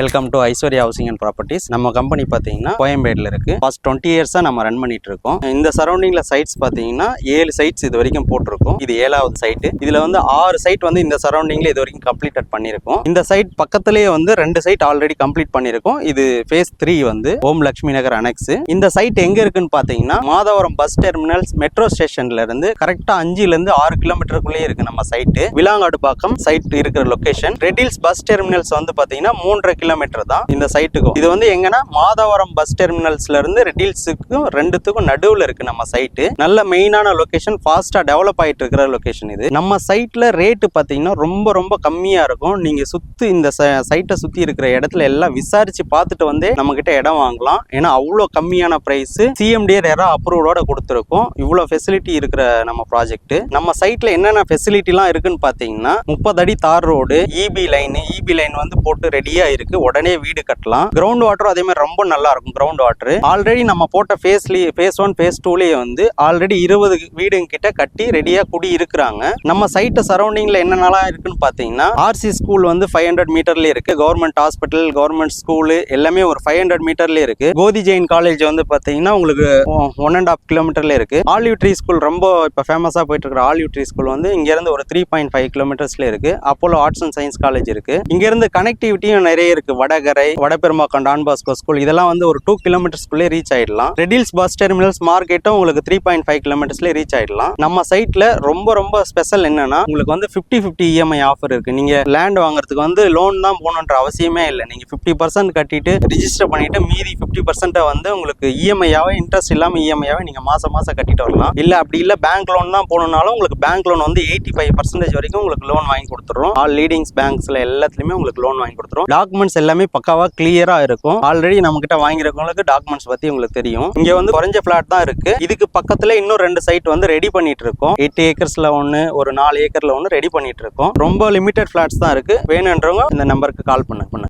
Welcome to Aishwarya housing and properties. நம்ம company பார்த்தீங்கன்னா கோயம்பேடில் இருக்கு. பாஸ்ட் 20 இயர்ஸாக நம்ம ரன் பண்ணிட்டு இருக்கோம். இந்த சரௌண்டிங்ல சைட்ஸ் பார்த்தீங்கன்னா 7 சைட்ஸ் இது வரைக்கும் போட்டிருக்கோம். இது 7வது சைட். இதுல வந்து 6 சைட் வந்து இந்த சரௌண்டிங்ல இது வரைக்கும் கம்ப்ளீட் பண்ணியிருக்கோம். இந்த சைட் பக்கத்திலேயே வந்து 2 சைட் ஆல்ரெடி கம்ப்ளீட் பண்ணியிருக்கோம். இது ஃபேஸ் 3 வந்து ஓம் லட்சுமி நகர் அனெக்ஸ். இந்த சைட் எங்க இருக்குன்னு பார்த்தீங்கன்னா மாதவரம் பஸ் டெர்மினல்ஸ் மெட்ரோ ஸ்டேஷன்ல இருந்து கரெக்டா 5ல இருந்து 6 கிலோமீட்டருக்குள்ளே இருக்கு நம்ம சைட். விலாங்காடு பாக்கம் சைட் இருக்கிற லொகேஷன். ரெட்டில்ஸ் பஸ் டெர்மினல்ஸ் வந்து பார்த்தீங்கன்னா 3.5 கிலோமீட்டர் தான் இந்த சைட்டுக்கும். இது வந்து எங்கன்னா மாதவரம் பஸ் டெர்மினல்ஸ்ல இருந்து ரெட்டில்ஸுக்கும் ரெண்டுத்துக்கும் நடுவுல இருக்கு நம்ம சைட்டு. நல்ல மெயினான லொகேஷன், ஃபாஸ்டா டெவலப் ஆயிட்டு இருக்கிற லொகேஷன் இது. நம்ம சைட்ல ரேட்டு பார்த்தீங்கன்னா ரொம்ப கம்மியா இருக்கும். நீங்க இந்த சைட்டை சுத்தி இருக்கிற இடத்துல எல்லாம் விசாரிச்சு பார்த்துட்டு வந்து நம்ம கிட்ட இடம் வாங்கலாம். ஏன்னா அவ்வளோ கம்மியான பிரைஸ், சிஎம்டிஏ ரெரா அப்ரூவலோட கொடுத்துருக்கோம். இவ்வளோ ஃபெசிலிட்டி இருக்கிற நம்ம ப்ராஜெக்ட். நம்ம சைட்ல என்னென்ன ஃபெசிலிட்டிலாம் இருக்குன்னு பார்த்தீங்கன்னா 30 அடி தார் ரோடு, இபி லைன் வந்து போட்டு ரெடியா இருக்கு. உடனே வீடு கட்டலாம். கிரவுண்ட் வாட்டர் அதே மாதிரி ரொம்ப நல்லா இருக்கும். கிரவுண்ட் வாட்டர் ஆல்ரெடி நம்ம போட்ட ஃபேஸ் 1 ஃபேஸ் 2லயே வந்து ஆல்ரெடி 20 வீடுங்க கிட்ட கட்டி ரெடியா குடி இருக்கிறாங்க. நம்ம சைட் சரௌண்டிங்ல என்னென்னலாம் இருக்குன்னு பாத்தீங்கன்னா ஆர்சி ஸ்கூல் வந்து 500 மீட்டர்ல இருக்கு. கவர்மெண்ட் ஹாஸ்பிட்டல், கவர்மெண்ட் ஸ்கூல் எல்லாமே ஒரு 500 மீட்டர்ல இருக்கு. கோதி ஜெயின் காலேஜ் வந்து பாத்தீங்கன்னா உங்களுக்கு 1.5 கிலோமீட்டர்ல இருக்கு. ஆலிவ் ட்ரீ ஸ்கூல் ரொம்ப இப்ப ஃபேமஸா போயிட்டு இருக்கிற ஆலிவ் ட்ரீ ஸ்கூல் வந்து இங்க இருந்து ஒரு 3.5 கிலோமீட்டர்ஸ்ல இருக்கு. Apollo arts and science college இருக்கு. இங்க இருந்து கனெக்டிவிட்டியும் நிறைய இருக்கு. வடகரை, வடபெருமாக்கம் டான் பாஸ்கோ ஸ்கூல் இதெல்லாம் வந்து ஒரு 2 கிலோமீட்டர்ஸ்குள்ளே ரீச் ஆயிடலாம். ரெட்டில்ஸ் பஸ் டெர்மினல்ஸ் மார்க்கெட்டும் உங்களுக்கு 3.5 கிலோமீட்டர்ஸ்ல ரீச் ஆயிடலாம். நம்ம சைட்ல ரொம்ப ஸ்பெஷல் என்னன்னா உங்களுக்கு வந்து 50-50 இஎம்ஐ ஆஃபர் இருக்கு. நீங்க லேண்ட் வாங்குறதுக்கு வந்து லோன் தான் போகணுன்ற அவசியமே இல்லை. நீங்க 50% கட்டிட்டு ரிஜிஸ்டர் பண்ணிட்டு மீதி 50% வந்து உங்களுக்கு இஎம்ஐயாவே, இன்ட்ரெஸ்ட் இல்லாம இஎம்ஐயாவே நீங்க மாசம் கட்டிட்டு வரலாம். இல்ல அப்படி இல்ல பேங்க் லோன் தான் போகணும்னாலும் உங்களுக்கு பேங்க் லோன் வந்து 85% வரைக்கும் உங்களுக்கு லோன் வாங்கி கொடுத்துரும். ஆல் லீடிங்ஸ் பேங்க்ஸ்ல எல்லாத்துலயுமே உங்களுக்கு லோன் வாங்கி கொடுத்துரும். டாக்குமெண்ட்ஸ் எல்லாமே பக்காவா கிளியரா இருக்கும். ஆல்ரெடி நம்ம கிட்ட வாங்கிருக்கவங்களுக்கு டாக்குமெண்ட்ஸ் பத்தி உங்களுக்கு தெரியும். இங்க வந்து குறைஞ்ச பிளாட் தான் இருக்கு. இதுக்கு பக்கத்துல இன்னும் 2 சைட் வந்து ரெடி பண்ணிட்டு இருக்கோம். 8 ஏக்கர்ஸ்ல ஒன்னு, ஒரு 4 ஏக்கர்ல ஒன்னு ரெடி பண்ணிட்டு இருக்கோம். ரொம்ப லிமிடெட் பிளாட்ஸ் தான் இருக்கு. வேணுன்றவங்க இந்த நம்பருக்கு கால் பண்ணுங்க.